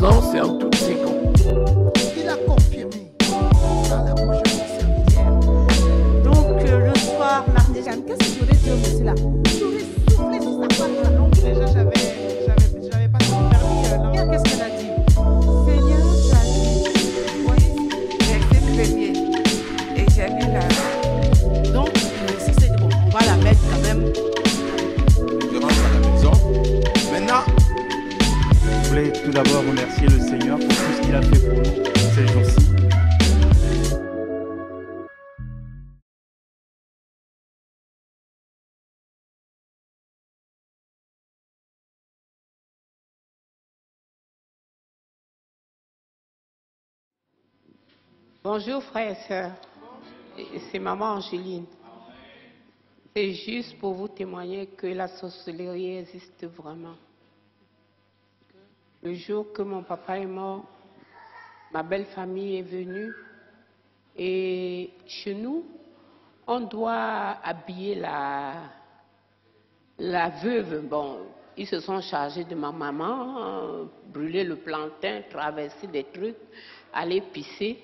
ans, c'est en toutes ses comptes. Il a confirmé dans la bouche de serviteur. Donc, le soir, Marie-Jeanne, qu'est-ce que j'aurais dit au monsieur là? J'aurais soufflé sur sa poitrine. Non, déjà, j'avais pas son permis. Qu'est-ce qu'elle a dit? Seigneur, tu as dit. Oui, j'ai été premier. Et j'ai mis la. Donc, si c'est bon, on va la mettre quand même. Je rentre à la maison. Maintenant, Je voulais tout d'abord remercier le Seigneur pour tout ce qu'il a fait pour nous ces jours-ci. Bonjour frères et sœurs, c'est maman Angéline. C'est juste pour vous témoigner que la sorcellerie existe vraiment. Le jour que mon papa est mort, ma belle famille est venue et chez nous, on doit habiller la veuve. Bon, ils se sont chargés de ma maman, brûler le plantain, traverser des trucs, aller pisser.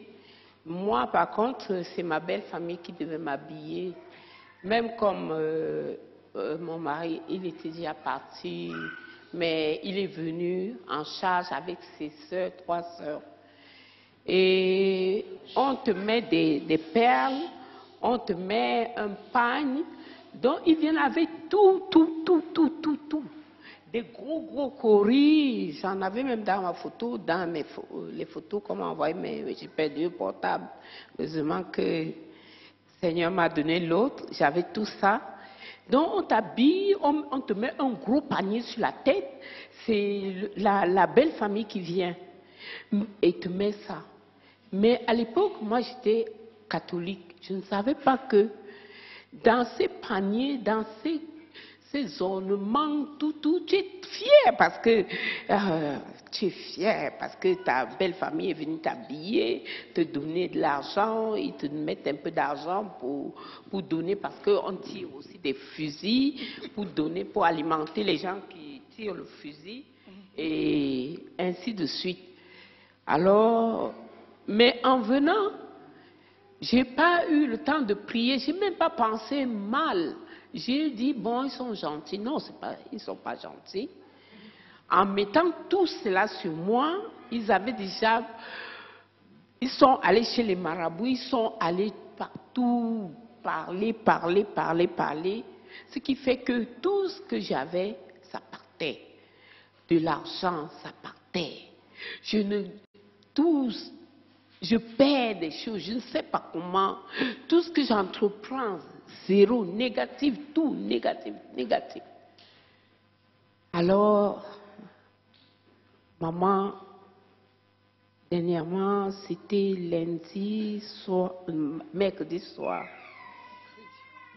Moi, par contre, c'est ma belle famille qui devait m'habiller. Même comme mon mari, il était déjà parti, mais il est venu en charge avec ses sœurs, 3 sœurs. Et on te met des perles, on te met un pagne, donc ils viennent avec tout. Des gros coris, j'en avais même dans ma photo, dans les photos qu'on m'a envoyées, mais j'ai perdu le portable. Heureusement que le Seigneur m'a donné l'autre, j'avais tout ça. Donc on t'habille, on te met un gros panier sur la tête, c'est la belle famille qui vient et te met ça. Mais à l'époque, moi j'étais catholique, je ne savais pas que dans ces paniers, dans ces ornements, tout, tu es fier parce que ta belle famille est venue t'habiller, te donner de l'argent, ils te mettent un peu d'argent pour donner parce qu'on tire aussi des fusils, pour alimenter les gens qui tirent le fusil et ainsi de suite. Alors, mais en venant, j'ai pas eu le temps de prier, j'ai même pas pensé mal. J'ai dit, bon, ils sont gentils. Non, ils ne sont pas gentils. En mettant tout cela sur moi, ils sont allés chez les marabouts, ils sont allés partout parler. Ce qui fait que tout ce que j'avais, ça partait. De l'argent, ça partait. Je perds des choses, je ne sais pas comment. Tout ce que j'entreprends, zéro, négatif, tout, négatif. Alors, maman, dernièrement, c'était mercredi soir.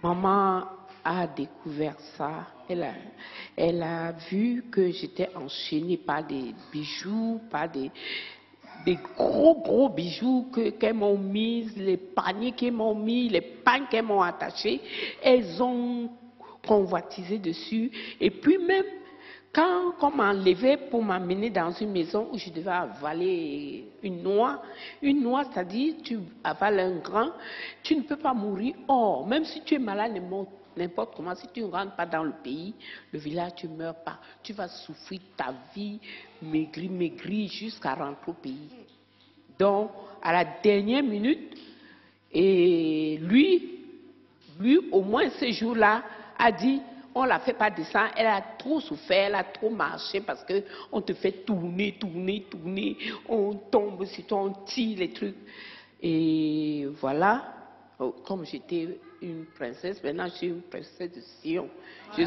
Maman a découvert ça. Elle a vu que j'étais enchaînée par des bijoux, par des gros bijoux qu'elles m'ont mis, les paniers qu'elles m'ont mis, les pagnes qu'elles m'ont attachés, elles ont convoitisé dessus. Et puis même, quand on m'a enlevé pour m'amener dans une maison où je devais avaler une noix, c'est-à-dire tu avales un grain, tu ne peux pas mourir. Or, même si tu es malade, n'importe comment, si tu ne rentres pas dans le pays, le village, tu ne meurs pas. Tu vas souffrir ta vie, maigri, jusqu'à rentrer au pays. Donc, à la dernière minute, et lui, au moins ce jour-là, a dit, on ne la fait pas descendre, elle a trop souffert, elle a trop marché parce qu'on te fait tourner, on tombe sur toi, on tire les trucs. Et voilà, comme j'étais une princesse, maintenant je suis une princesse de Sion. Je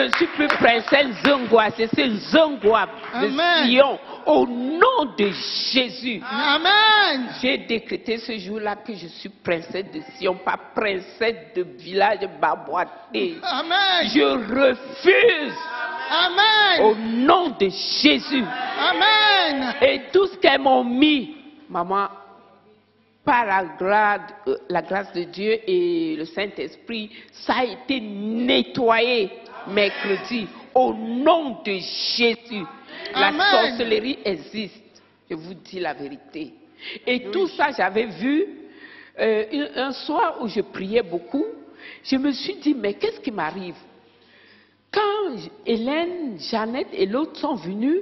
ne suis plus princesse Zongwa, c'est Zongwa de Sion. Au nom de Jésus. Amen. J'ai décrété ce jour-là que je suis princesse de Sion, pas princesse de village barboité. Amen. Je refuse. Amen. Au nom de Jésus. Amen. Et tout ce qu'elles m'ont mis, maman, par la grâce de Dieu et le Saint-Esprit, ça a été nettoyé mercredi. Au nom de Jésus. La Amen. sorcellerie existe, je vous dis la vérité. Et tout ça, j'avais vu un soir où je priais beaucoup. Je me suis dit, mais qu'est-ce qui m'arrive? Quand Hélène, Jeannette et l'autre sont venus,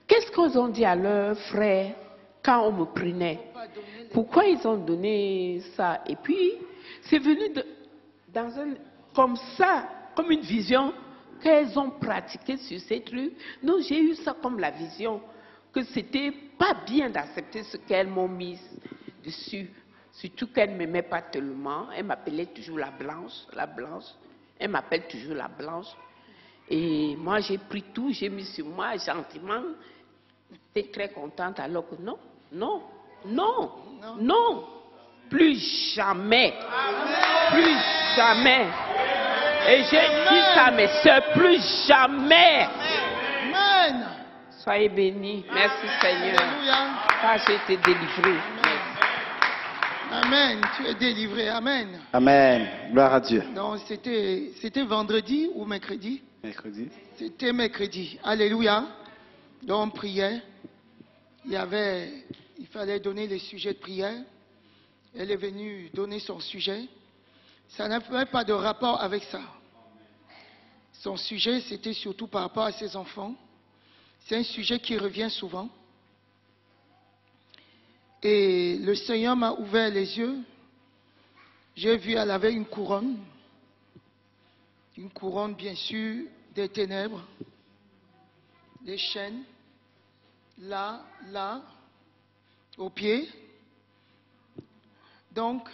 qu'est-ce qu'ils ont dit à leurs frères quand on me prenait? Pourquoi ils ont donné ça? Et puis, c'est venu comme ça, comme une vision qu'elles ont pratiqué sur ces trucs. Non, j'ai eu ça comme la vision, que c'était pas bien d'accepter ce qu'elles m'ont mis dessus. Surtout qu'elle ne m'aimait pas tellement. Elle m'appelait toujours la blanche, la blanche. Elle m'appelle toujours la blanche. Et moi, j'ai pris tout, j'ai mis sur moi gentiment. J'étais très contente alors que non, non, non, non. Plus jamais. Plus jamais. Et j'ai dit ça à mes soeurs, plus jamais. Amen. Soyez bénis. Merci Seigneur. Alléluia. Car j'ai été délivrée. Amen. Tu es délivré. Amen. Amen. Gloire à Dieu. Donc, c'était vendredi ou mercredi? Mercredi. C'était mercredi. Alléluia. Donc, on priait. Il fallait donner les sujets de prière. Elle est venue donner son sujet. Ça n'avait pas de rapport avec ça. Son sujet, c'était surtout par rapport à ses enfants. C'est un sujet qui revient souvent. Et le Seigneur m'a ouvert les yeux. J'ai vu, elle avait une couronne. Une couronne, bien sûr, des ténèbres. Des chaînes. Là, au pied. Donc,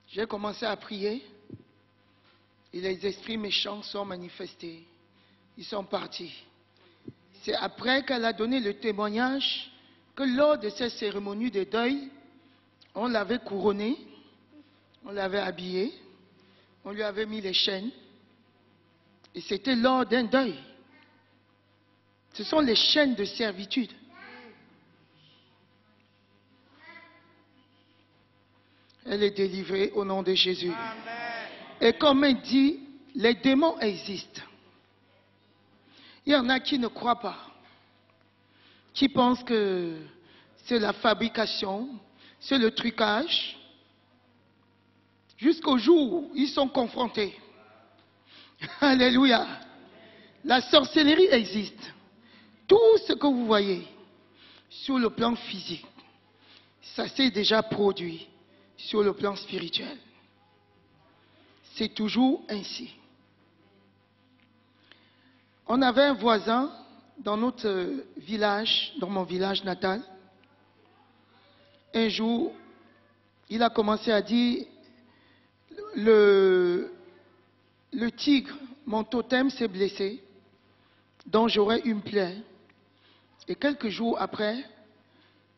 j'ai commencé à prier. Et les esprits méchants sont manifestés. Ils sont partis. C'est après qu'elle a donné le témoignage que lors de cette cérémonie de deuil, on l'avait couronné, on l'avait habillé, on lui avait mis les chaînes. Et c'était lors d'un deuil. Ce sont les chaînes de servitude. Elle est délivrée au nom de Jésus. Amen. Et comme il dit, les démons existent. Il y en a qui ne croient pas, qui pensent que c'est la fabrication, c'est le trucage, jusqu'au jour où ils sont confrontés. Alléluia. La sorcellerie existe. Tout ce que vous voyez sur le plan physique, ça s'est déjà produit sur le plan spirituel. C'est toujours ainsi. On avait un voisin dans notre village, dans mon village natal. Un jour, il a commencé à dire, le tigre, mon totem s'est blessé, donc j'aurai une plaie. Et quelques jours après,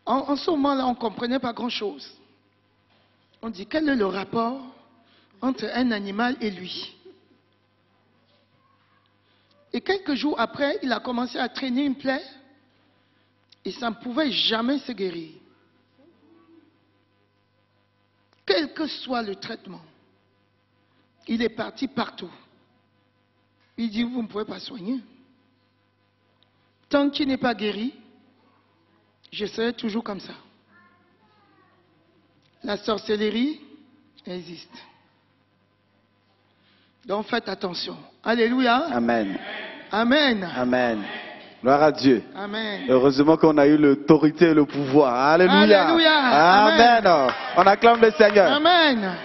en ce moment-là, on ne comprenait pas grand-chose. On dit, quel est le rapport entre un animal et lui? Et quelques jours après, il a commencé à traîner une plaie et ça ne pouvait jamais se guérir. Quel que soit le traitement, il est parti partout. Il dit, vous ne pouvez pas soigner. Tant qu'il n'est pas guéri, je serai toujours comme ça. La sorcellerie existe. Donc faites attention. Alléluia. Amen. Amen. Amen. Gloire à Dieu. Amen. Heureusement qu'on a eu l'autorité et le pouvoir. Alléluia. Alléluia. Amen. On acclame le Seigneur. Amen.